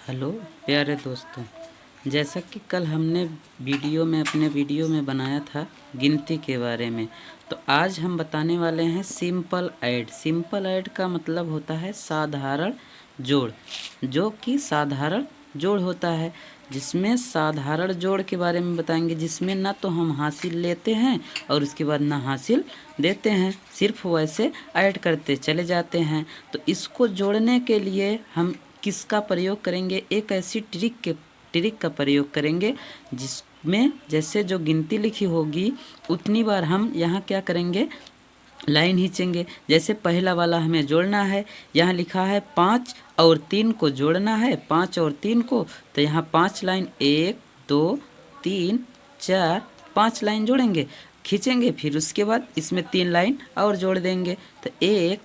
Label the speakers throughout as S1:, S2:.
S1: Hello प्यारे दोस्तों, जैसा कि कल हमने अपने वीडियो में बनाया था गिनती के बारे में, तो आज हम बताने वाले हैं सिंपल ऐड। सिंपल ऐड का मतलब होता है साधारण जोड़, जो कि साधारण जोड़ होता है, जिसमें साधारण जोड़ के बारे में बताएंगे, जिसमें ना तो हम हासिल लेते हैं और उसके बाद ना हासिल देते हैं, सिर्फ वैसे ऐड करते चले जाते हैं। तो इसको जोड़ने के लिए हम किसका प्रयोग करेंगे? एक ऐसी ट्रिक का प्रयोग करेंगे जिसमें जैसे जो गिनती लिखी होगी उतनी बार हम यहाँ क्या करेंगे, लाइन खींचेंगे। जैसे पहला वाला हमें जोड़ना है, यहाँ लिखा है 5 और 3 को जोड़ना है, 5 और 3 को, तो यहाँ 5 लाइन 1 2 3 4 5 लाइन जोड़ेंगे, खींचेंगे। फिर उसके बाद इसमें 3 लाइन और जोड़ देंगे, तो 1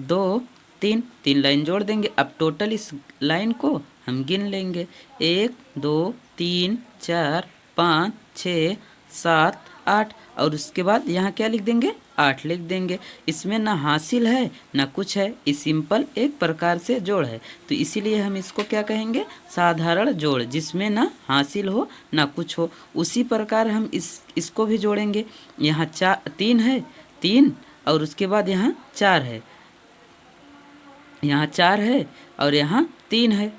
S1: 2 3 3 लाइन जोड़ देंगे। अब टोटल इस लाइन को हम गिन लेंगे, 1 2 3 4 5 6 7 8, और उसके बाद यहाँ क्या लिख देंगे, 8 लिख देंगे। इसमें ना हासिल है ना कुछ है, ये सिंपल एक प्रकार से जोड़ है, तो इसीलिए हम इसको क्या कहेंगे, साधारण जोड़, जिसमें ना हासिल हो ना कुछ हो। उसी प्रकार हम इसको भी जोड़ेंगे। यहाँ 3 है, 3 और उसके बाद यहाँ 4 है, यहाँ 4 है और यहाँ 3 है।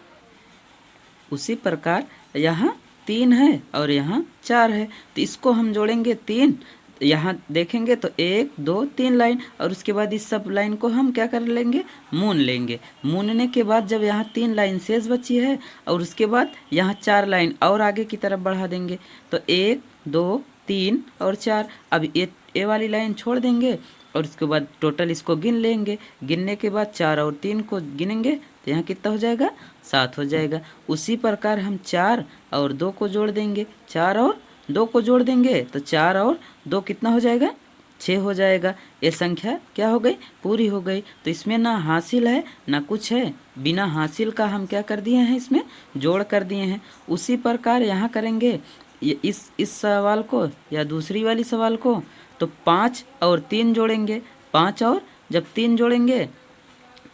S1: उसी प्रकार यहाँ 3 है और यहाँ 4 है, तो इसको हम जोड़ेंगे 3। यहाँ देखेंगे तो 1 2 3 लाइन, और उसके बाद इस सब लाइन को हम क्या कर लेंगे, मून लेंगे। मूनने के बाद जब यहाँ 3 लाइन शेष बची है और उसके बाद यहाँ 4 लाइन और आगे की तरफ बढ़ा देंगे, तो 1 2 3 और 4। अब ये वाली लाइन छोड़ देंगे और उसके बाद टोटल इसको गिन लेंगे। गिनने के बाद 4 और 3 को गिनेंगे तो यहाँ कितना हो जाएगा, 7 हो जाएगा। उसी प्रकार हम 4 और 2 को जोड़ देंगे, 4 और 2 को जोड़ देंगे तो 4 और 2 कितना हो जाएगा, 6 हो जाएगा। ये संख्या क्या हो गई, पूरी हो गई। तो इसमें ना हासिल है ना कुछ है, बिना हासिल का हम क्या कर दिए हैं, इसमें जोड़ कर दिए हैं। उसी प्रकार यहाँ करेंगे ये इस सवाल को या दूसरी वाली सवाल को, तो 5 और 3 जोड़ेंगे, 5 और जब 3 जोड़ेंगे,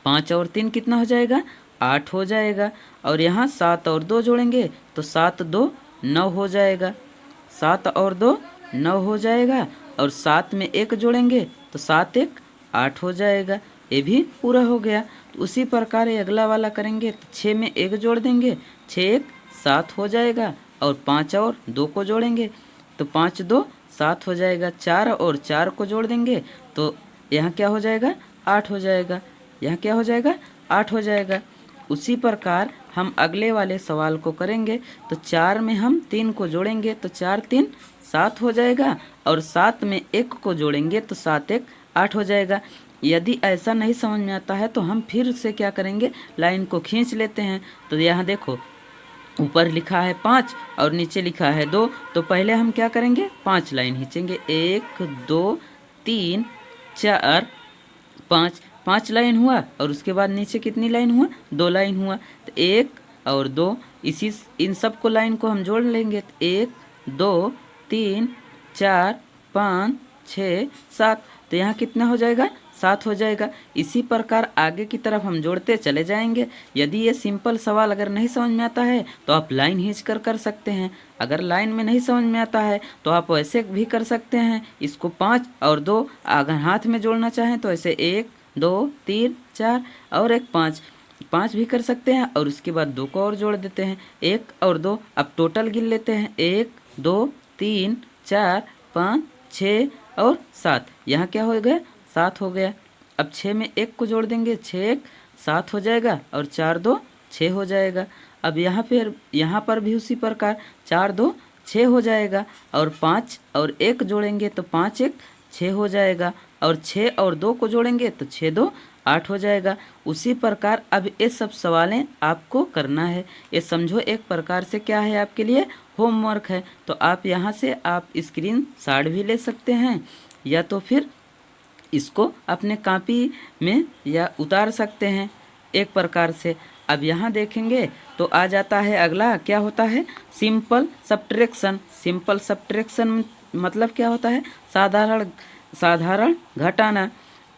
S1: 5 और 3 कितना हो जाएगा, 8 हो जाएगा। और यहाँ 7 और 2 जोड़ेंगे तो 7 2 9 हो जाएगा, 7 और 2 9 हो जाएगा। और 7 में 1 जोड़ेंगे तो 7 1 8 हो जाएगा, ये भी पूरा हो गया। तो उसी प्रकार ये अगला वाला करेंगे, तो 6 में 1 जोड़ देंगे, 6 1 7 हो जाएगा। और 5 और 2 को जोड़ेंगे तो 5 2 7 हो जाएगा। 4 और 4 को जोड़ देंगे तो यहाँ क्या हो जाएगा, 8 हो जाएगा। यहाँ क्या हो जाएगा, 8 हो जाएगा। उसी प्रकार हम अगले वाले सवाल को करेंगे, तो 4 में हम 3 को जोड़ेंगे तो 4 3 7 हो जाएगा। और 7 में 1 को जोड़ेंगे तो 7 1 8 हो जाएगा। यदि ऐसा नहीं समझ में आता है तो हम फिर से क्या करेंगे, लाइन को खींच लेते हैं। तो यहाँ देखो, ऊपर लिखा है 5 और नीचे लिखा है 2, तो पहले हम क्या करेंगे, 5 लाइन खींचेंगे, 1 2 3 4 5, 5 लाइन हुआ। और उसके बाद नीचे कितनी लाइन हुआ, 2 लाइन हुआ। तो 1 और 2, इन सब को लाइन को हम जोड़ लेंगे, तो 1 2 3 4 5 6 7, तो यहाँ कितना हो जाएगा, 7 हो जाएगा। इसी प्रकार आगे की तरफ हम जोड़ते चले जाएंगे। यदि ये सिंपल सवाल अगर नहीं समझ में आता है तो आप लाइन खींच कर सकते हैं। अगर लाइन में नहीं समझ में आता है तो आप वैसे भी कर सकते हैं। इसको 5 और 2 अगर हाथ में जोड़ना चाहें तो ऐसे 1 2 3 4 और एक 5 5 भी कर सकते हैं। और उसके बाद 2 को और जोड़ देते हैं, 1 और 2। अब टोटल गिन लेते हैं, 1 2 3 4 5 6 और 7। यहाँ क्या हो गया, 7 हो गया। अब 6 में 1 को जोड़ देंगे, 6 1 7 हो जाएगा। और 4 2 6 हो जाएगा। अब यहाँ पर भी उसी प्रकार 4 2 6 हो जाएगा। और 5 और 1 जोड़ेंगे तो 5 1 6 हो जाएगा। और 6 और 2 को जोड़ेंगे तो 6 2 8 हो जाएगा। उसी प्रकार अब ये सब सवालें आपको करना है। ये समझो एक प्रकार से क्या है, आपके लिए होमवर्क है। तो आप यहाँ से आप स्क्रीन शॉट भी ले सकते हैं, या तो फिर इसको अपने कॉपी में या उतार सकते हैं एक प्रकार से। अब यहाँ देखेंगे तो आ जाता है अगला, क्या होता है, सिंपल सब्ट्रैक्शन। सिंपल सब्ट्रैक्शन मतलब क्या होता है, साधारण घटाना।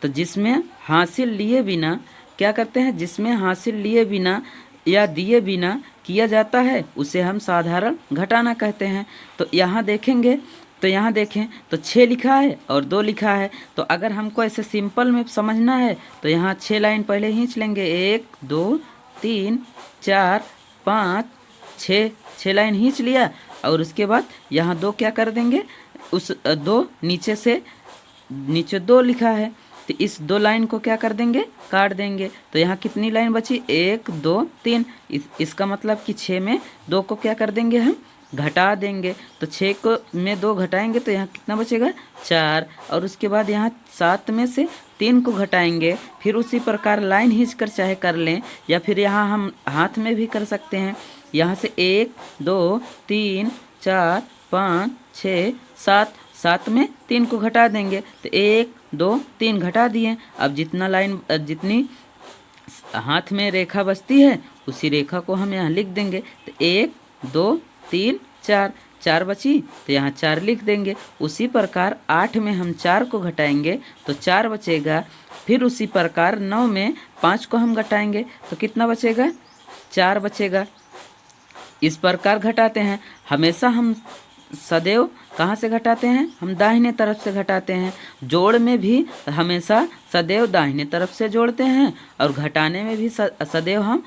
S1: तो जिसमें हासिल लिए बिना क्या करते हैं, जिसमें हासिल लिए बिना या दिए बिना किया जाता है उसे हम साधारण घटाना कहते हैं। तो यहाँ देखेंगे तो यहाँ देखें तो 6 लिखा है और 2 लिखा है। तो अगर हमको ऐसे सिंपल में समझना है तो यहाँ 6 लाइन पहले खींच लेंगे, 1 2 3 4 5 6, 6 लाइन खींच लिया। और उसके बाद यहाँ 2 क्या कर देंगे, उस 2 नीचे से नीचे 2 लिखा है तो इस 2 लाइन को क्या कर देंगे, काट देंगे। तो यहाँ कितनी लाइन बची, 1 2 3। इसका मतलब कि 6 में 2 को क्या कर देंगे, हम घटा देंगे। तो 6 को में 2 घटाएंगे तो यहाँ कितना बचेगा, 4। और उसके बाद यहाँ 7 में से 3 को घटाएंगे। फिर उसी प्रकार लाइन खींच कर चाहे कर लें या फिर यहाँ हम हाथ में भी कर सकते हैं। यहाँ से 1 2 3 4 5 6 7, 7 में 3 को घटा देंगे तो 1 2 3 घटा दिए। अब जितनी हाथ में रेखा बचती है उसी रेखा को हम यहाँ लिख देंगे। तो 1 2 3 4, 4 बची तो यहाँ 4 लिख देंगे। उसी प्रकार 8 में हम 4 को घटाएंगे तो 4 बचेगा। फिर उसी प्रकार 9 में 5 को हम घटाएंगे तो कितना बचेगा, 4 बचेगा। इस प्रकार घटाते हैं। हमेशा हम सदैव कहाँ से घटाते हैं, हम दाहिने तरफ से घटाते हैं। जोड़ में भी हमेशा सदैव दाहिने तरफ से जोड़ते हैं और घटाने में भी सदैव हम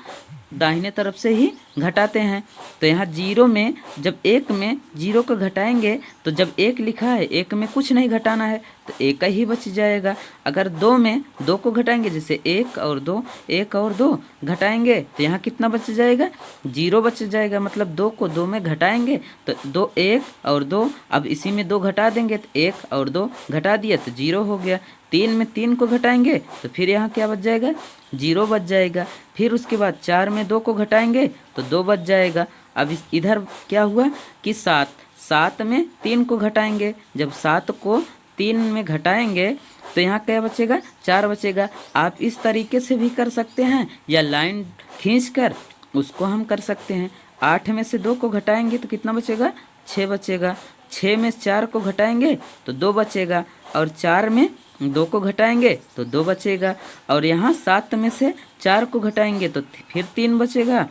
S1: दाहिने तरफ से ही घटाते हैं। तो यहाँ 0 में जब 1 में 0 को घटाएंगे तो जब 1 लिखा है 1 में कुछ नहीं घटाना है तो 1 ही बच जाएगा। अगर 2 में 2 को घटाएंगे, जैसे 1 और 2 घटाएंगे तो यहाँ कितना बच जाएगा, 0 बच जाएगा। मतलब 2 को 2 में घटाएंगे तो 2 1 और 2, अब इसी में 2 घटा देंगे तो 1 और 2 घटा दिया तो 0 हो गया। 3 में 3 को घटाएंगे तो फिर यहाँ क्या बच जाएगा, 0 बच जाएगा। फिर उसके बाद 4 में 2 को घटाएंगे तो 2 बच जाएगा। अब इधर क्या हुआ कि 7 में 3 को घटाएंगे। जब 7 को 3 में घटाएंगे तो यहाँ क्या बचेगा, 4 बचेगा। आप इस तरीके से भी कर सकते हैं या लाइन खींचकर उसको हम कर सकते हैं। 8 में से 2 को घटाएंगे तो कितना बचेगा, 6 बचेगा। 6 में 4 को घटाएंगे तो 2 बचेगा और 4 में 2 को घटाएंगे तो 2 बचेगा। और यहाँ 7 में से 4 को घटाएंगे तो फिर 3 बचेगा।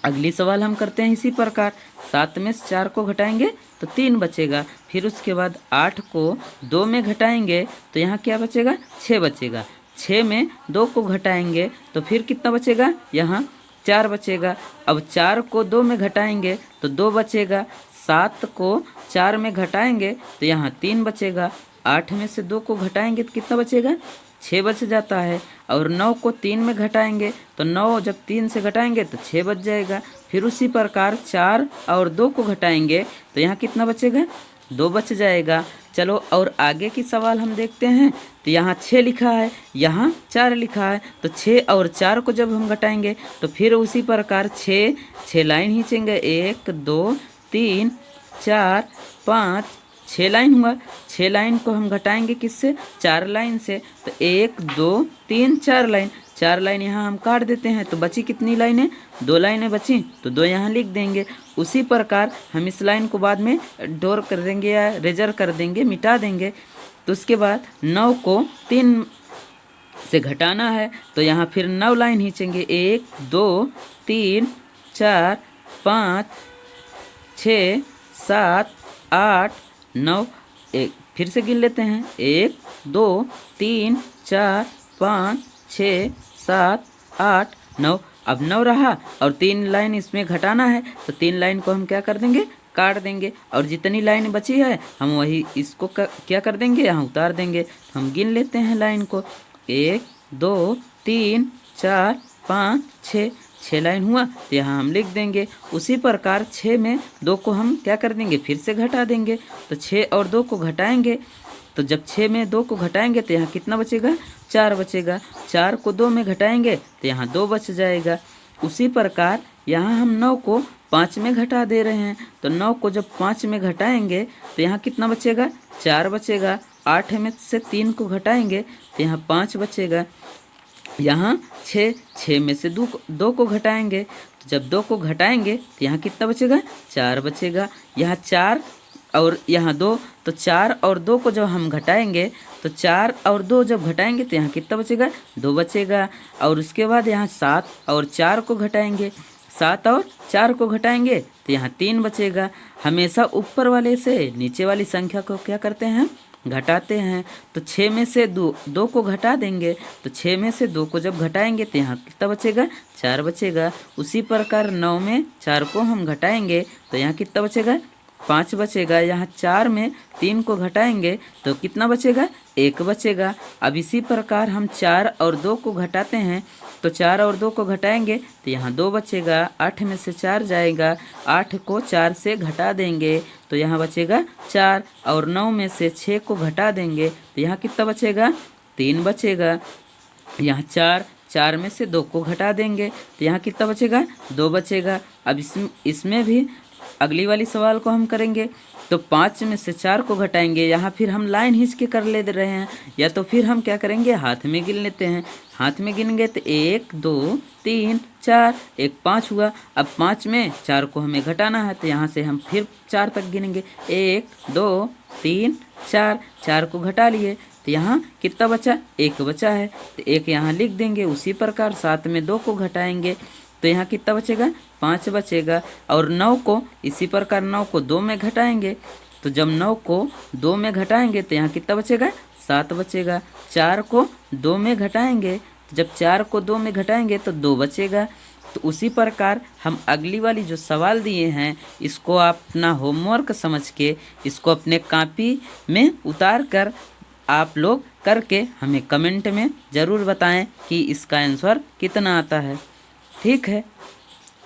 S1: अगली सवाल हम करते हैं इसी प्रकार। 7 में से 4 को घटाएंगे तो 3 बचेगा। फिर उसके बाद 8 को 2 में घटाएंगे तो यहाँ क्या बचेगा, 6 बचेगा। 6 में 2 को घटाएंगे तो फिर कितना बचेगा, यहाँ 4 बचेगा। अब 4 को 2 में घटाएंगे तो 2 बचेगा। 7 को 4 में घटाएंगे तो यहाँ 3 बचेगा। 8 में से 2 को घटाएंगे तो कितना बचेगा, 6 बच जाता है। और 9 को 3 में घटाएंगे तो 9 जब 3 से घटाएंगे तो 6 बच जाएगा। फिर उसी प्रकार 4 और 2 को घटाएंगे तो यहाँ कितना बचेगा, 2 बच जाएगा। चलो और आगे की सवाल हम देखते हैं। तो यहाँ 6 लिखा है, यहाँ 4 लिखा है। तो 6 और 4 को जब हम घटाएंगे तो फिर उसी प्रकार 6 लाइन खींचेंगे, 1 2 3 4 5 6 लाइन हुआ। 6 लाइन को हम घटाएंगे किससे, 4 लाइन से। तो 1 2 3 4 लाइन, 4 लाइन यहाँ हम काट देते हैं तो बची कितनी लाइनें, 2 लाइनें बची तो 2 यहाँ लिख देंगे। उसी प्रकार हम इस लाइन को बाद में डोर कर देंगे या रेजर कर देंगे, मिटा देंगे। तो उसके बाद 9 को 3 से घटाना है तो यहाँ फिर 9 लाइन खींचेंगे, 1 2 3 4 5 6 7 8 9। एक फिर से गिन लेते हैं, 1 2 3 4 5 6 7 8 9। अब 9 रहा और 3 लाइन इसमें घटाना है तो 3 लाइन को हम क्या कर देंगे, काट देंगे। और जितनी लाइन बची है हम वही इसको क्या कर देंगे, यहाँ उतार देंगे। हम गिन लेते हैं लाइन को, 1 2 3 4 5 6, 6 लाइन हुआ तो यहाँ हम लिख देंगे। उसी प्रकार 6 में 2 को हम क्या कर देंगे, फिर से घटा देंगे। तो 6 और 2 को घटाएंगे तो जब 6 में 2 को घटाएंगे तो यहाँ कितना बचेगा, 4 बचेगा। 4 को 2 में घटाएंगे तो यहाँ 2 बच जाएगा। उसी प्रकार यहाँ हम 9 को 5 में घटा दे रहे हैं तो 9 को जब 5 में घटाएंगे तो यहाँ कितना बचेगा, 4 बचेगा। 8 में से 3 को घटाएंगे तो यहाँ 5 बचेगा। यहाँ 6 में से 2 को घटाएंगे तो जब 2 को घटाएंगे तो यहाँ कितना बचेगा, 4 बचेगा। यहाँ 4 और यहाँ 2, तो 4 और 2 को जब हम घटाएंगे तो 4 और 2 जब घटाएंगे तो यहाँ कितना बचेगा, 2 बचेगा। और उसके बाद यहाँ 7 और 4 को घटाएंगे, 7 और 4 को घटाएंगे तो यहाँ 3 बचेगा। हमेशा ऊपर वाले से नीचे वाली संख्या को क्या करते हैं, घटाते हैं। तो 6 में से 2 को घटा देंगे, तो 6 में से 2 को जब घटाएंगे तो यहाँ कितना बचेगा, 4 बचेगा। उसी प्रकार 9 में 4 को हम घटाएंगे तो यहाँ कितना बचेगा, 5 बचेगा। यहाँ 4 में 3 को घटाएंगे तो कितना बचेगा, 1 बचेगा। अब इसी प्रकार हम 4 और 2 को घटाते हैं, तो 4 और 2 को घटाएंगे तो यहाँ 2 बचेगा। 8 में से 4 जाएगा, 8 को 4 से घटा देंगे तो यहाँ बचेगा 4। और 9 में से 6 को घटा देंगे तो यहाँ कितना बचेगा, 3 बचेगा। यहाँ 4 में से 2 को घटा देंगे तो यहाँ कितना बचेगा, 2 बचेगा। अब इसमें भी अगली वाली सवाल को हम करेंगे, तो 5 में से 4 को घटाएंगे। यहाँ फिर हम लाइन खींच के कर ले रहे हैं, या तो फिर हम क्या करेंगे, हाथ में गिन लेते हैं। हाथ में गिनेंगे तो 1 2 3 4, 1 5 हुआ। अब 5 में 4 को हमें घटाना है, तो यहाँ से हम फिर 4 तक गिनेंगे, 1 2 3 4, 4 को घटा लिए तो यहाँ कितना बचा, 1 बचा है, तो 1 यहाँ लिख देंगे। उसी प्रकार 7 में 2 को घटाएंगे तो यहाँ कितना बचेगा, 5 बचेगा। और 9 को इसी प्रकार 9 को 2 में घटाएंगे, तो जब 9 को 2 में घटाएंगे तो यहाँ कितना बचेगा, 7 बचेगा। 4 को 2 में घटाएंगे, तो जब 4 को 2 में घटाएंगे तो 2 बचेगा। तो उसी प्रकार हम अगली वाली जो सवाल दिए हैं इसको आप अपना होमवर्क समझ के इसको अपने कॉपी में उतार कर आप लोग करके हमें कमेंट में ज़रूर बताएं कि इसका आंसर कितना आता है। ठीक है,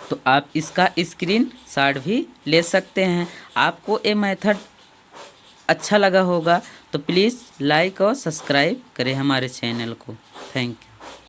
S1: तो आप इसका स्क्रीन शॉट भी ले सकते हैं। आपको ये मेथड अच्छा लगा होगा तो प्लीज़ लाइक और सब्सक्राइब करें हमारे चैनल को। Thank you.